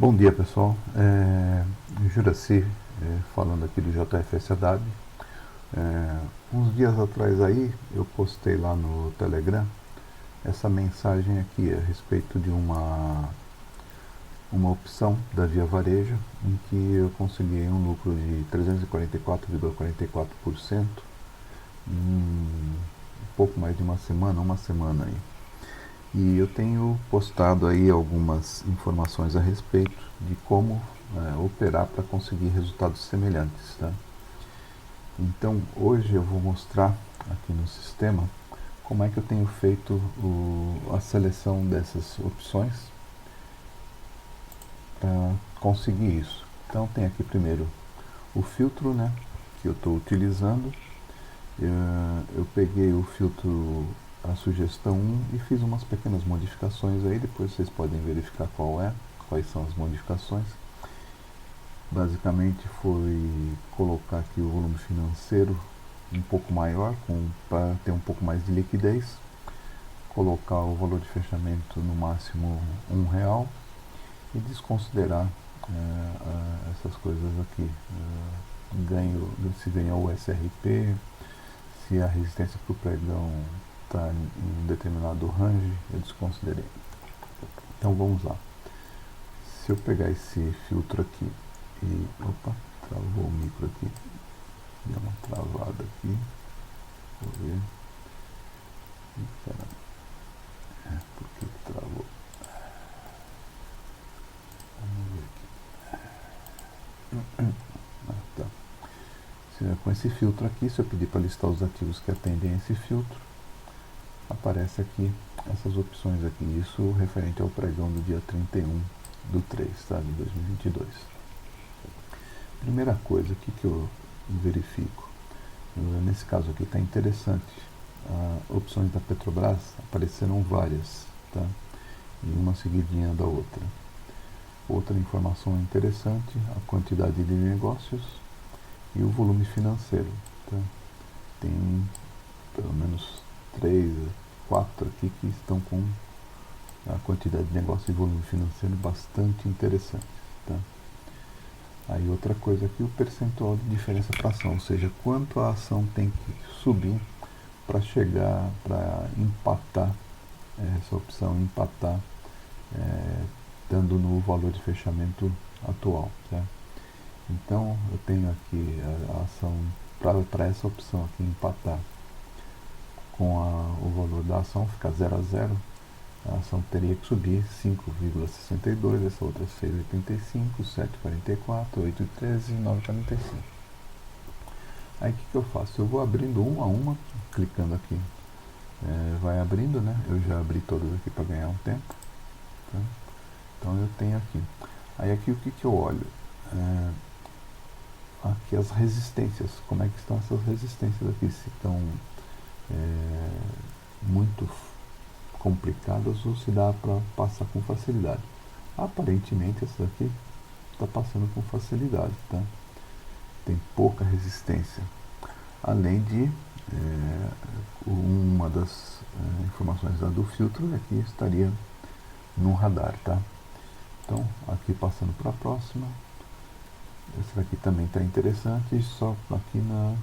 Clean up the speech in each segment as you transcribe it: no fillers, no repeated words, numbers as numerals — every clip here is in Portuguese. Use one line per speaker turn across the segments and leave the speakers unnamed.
Bom dia, pessoal. Juraci, falando aqui do JFSAW. Uns dias atrás aí eu postei lá no Telegram essa mensagem aqui a respeito de uma opção da Via Varejo em que eu consegui um lucro de 344,44% em um pouco mais de uma semana aí. E eu tenho postado aí algumas informações a respeito de como operar para conseguir resultados semelhantes. Tá? Então hoje eu vou mostrar aqui no sistema como é que eu tenho feito a seleção dessas opções para conseguir isso. Então tem aqui primeiro o filtro, né, que eu estou utilizando. Eu peguei o filtro, a sugestão 1 e fiz umas pequenas modificações aí, depois vocês podem verificar quais são as modificações. Basicamente foi colocar aqui o volume financeiro um pouco maior, para ter um pouco mais de liquidez, colocar o valor de fechamento no máximo R$1 e desconsiderar essas coisas aqui, se ganhou o SRP, se a resistência para o pregão está em um determinado range, eu desconsiderei. Então vamos lá. Se eu pegar esse filtro aqui e... Opa, travou o micro aqui. Deu uma travada aqui. Vou ver. Por que travou? Vamos ver aqui. Tá. Com esse filtro aqui, se eu pedir para listar os ativos que atendem a esse filtro, aparece aqui essas opções aqui, isso referente ao pregão do dia 31/3, tá, de 2022. Primeira coisa, o que eu verifico? Nesse caso aqui está interessante, opções da Petrobras apareceram várias, tá, e uma seguidinha da outra. Outra informação interessante, a quantidade de negócios e o volume financeiro. Tá? Tem pelo menos 3, 4 aqui que estão com a quantidade de negócio e volume financeiro bastante interessante. Tá? Aí outra coisa aqui, o percentual de diferença para ação, ou seja, quanto a ação tem que subir para chegar, para empatar, essa opção empatar, dando no valor de fechamento atual. Tá? Então eu tenho aqui a ação para essa opção aqui empatar com o valor da ação, ficar 0 a 0, a ação teria que subir 5,62, essa outra 6,85, 7,44, 8,13 e 9,45. Aí o que eu faço? Eu vou abrindo uma a uma, clicando aqui, vai abrindo, né? Eu já abri todas aqui para ganhar um tempo. Tá? Então eu tenho aqui. Aí aqui o que eu olho? Aqui as resistências, como é que estão essas resistências aqui, se estão muito complicadas ou se dá para passar com facilidade. Aparentemente essa daqui está passando com facilidade, tá? Tem pouca resistência, além de uma das informações do filtro aqui estaria no radar, tá? Então aqui passando para a próxima. Essa daqui também está interessante, só aqui na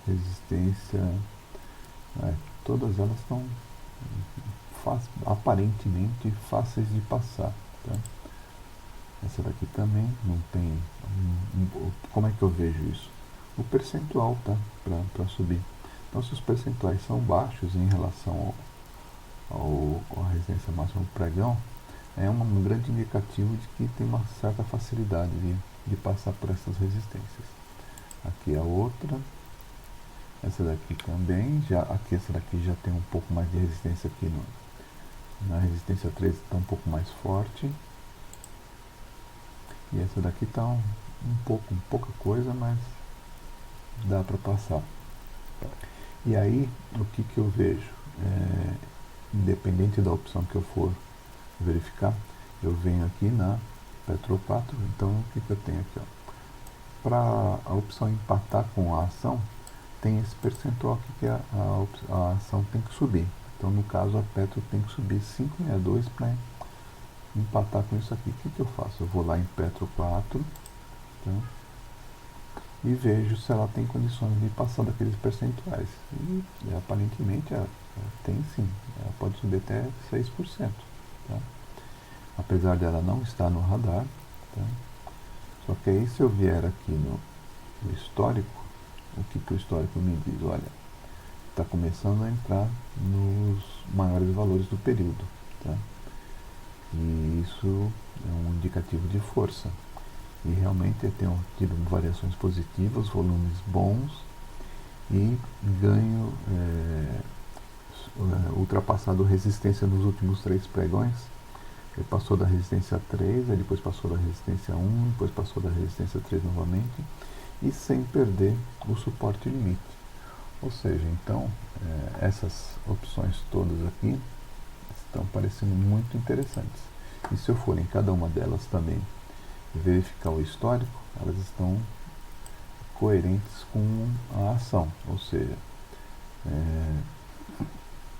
resistência, todas elas estão aparentemente fáceis de passar. Tá? Essa daqui também não tem. Como é que eu vejo isso? O percentual, tá? Para subir. Então, se os percentuais são baixos em relação à resistência máxima do pregão, é um grande indicativo de que tem uma certa facilidade de passar por essas resistências. Aqui a outra, essa daqui também, essa daqui já tem um pouco mais de resistência aqui na resistência 3 está um pouco mais forte. E essa daqui está pouca coisa, mas dá para passar. E aí, o que eu vejo? Independente da opção que eu for verificar, eu venho aqui na Petro 4, então o que eu tenho aqui? Para a opção empatar com a ação, tem esse percentual aqui que a ação tem que subir. Então no caso a Petro tem que subir 5,62 empatar com isso aqui. O que eu faço? Eu vou lá em Petro 4, tá? E vejo se ela tem condições de passar daqueles percentuais. E aparentemente ela tem sim, ela pode subir até 6%. Tá? Apesar dela não estar no radar. Tá? Só que aí se eu vier aqui no histórico, o que o histórico me diz? Olha, está começando a entrar nos maiores valores do período. Tá? E isso é um indicativo de força. E realmente tem tido variações positivas, volumes bons e ganho ultrapassado resistência nos últimos 3 pregões. Ele passou da resistência 3, aí depois passou da resistência 1, depois passou da resistência 3 novamente, e sem perder o suporte limite. Ou seja, então, essas opções todas aqui estão parecendo muito interessantes. E se eu for em cada uma delas também verificar o histórico, elas estão coerentes com a ação. Ou seja,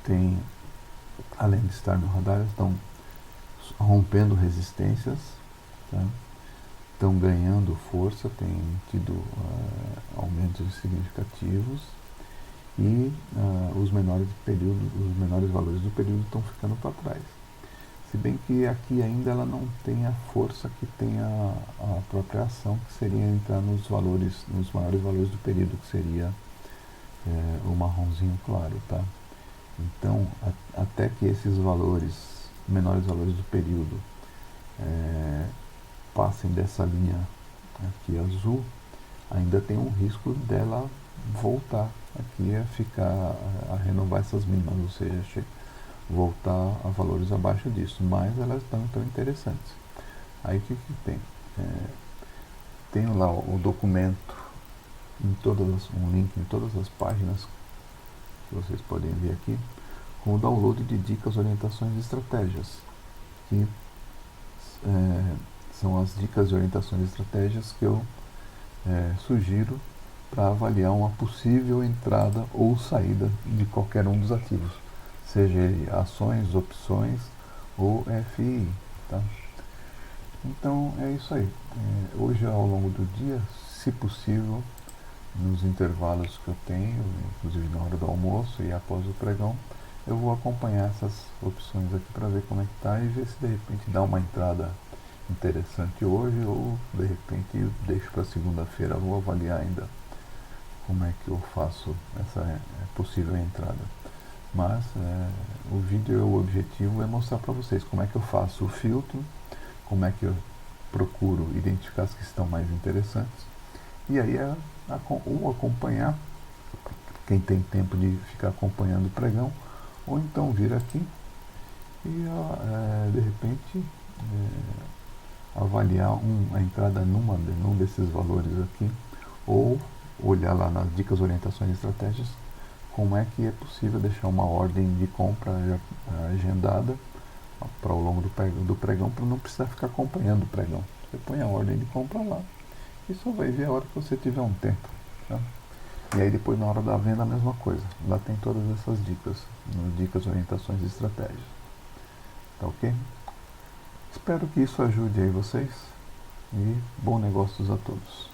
tem, além de estar no radar, estão rompendo resistências, tá? Estão ganhando força, têm tido aumentos significativos e os menores valores do período estão ficando para trás. Se bem que aqui ainda ela não tem a força que tem a própria ação, que seria entrar nos maiores valores do período, que seria o marronzinho claro, tá? Então, até que esses menores valores do período, passem dessa linha aqui azul, ainda tem um risco dela voltar aqui a renovar essas mínimas, ou seja, voltar a valores abaixo disso, mas elas estão tão interessantes. Aí o que tem? Tenho lá o documento, um link em todas as páginas que vocês podem ver aqui, com o download de dicas, orientações e estratégias, que são as dicas e orientações e estratégias que eu sugiro para avaliar uma possível entrada ou saída de qualquer um dos ativos, seja ele ações, opções ou FI. Tá? Então é isso aí. Hoje, ao longo do dia, se possível, nos intervalos que eu tenho, inclusive na hora do almoço e após o pregão, eu vou acompanhar essas opções aqui para ver como é que está e ver se de repente dá uma entrada interessante hoje, ou de repente eu deixo para segunda-feira. Vou avaliar ainda como é que eu faço essa possível entrada. Mas o vídeo, o objetivo é mostrar para vocês como é que eu faço o filtro, como é que eu procuro identificar as que estão mais interessantes, e aí ou acompanhar, quem tem tempo de ficar acompanhando o pregão, ou então vir aqui e de repente avaliar a entrada num desses valores aqui, ou olhar lá nas dicas, orientações e estratégias, como é que é possível deixar uma ordem de compra agendada para ao longo do pregão, para não precisar ficar acompanhando o pregão. Você põe a ordem de compra lá e só vai ver a hora que você tiver um tempo. Tá? E aí depois na hora da venda a mesma coisa. Lá tem todas essas dicas, orientações e estratégias. Tá ok? Espero que isso ajude aí vocês e bons negócios a todos.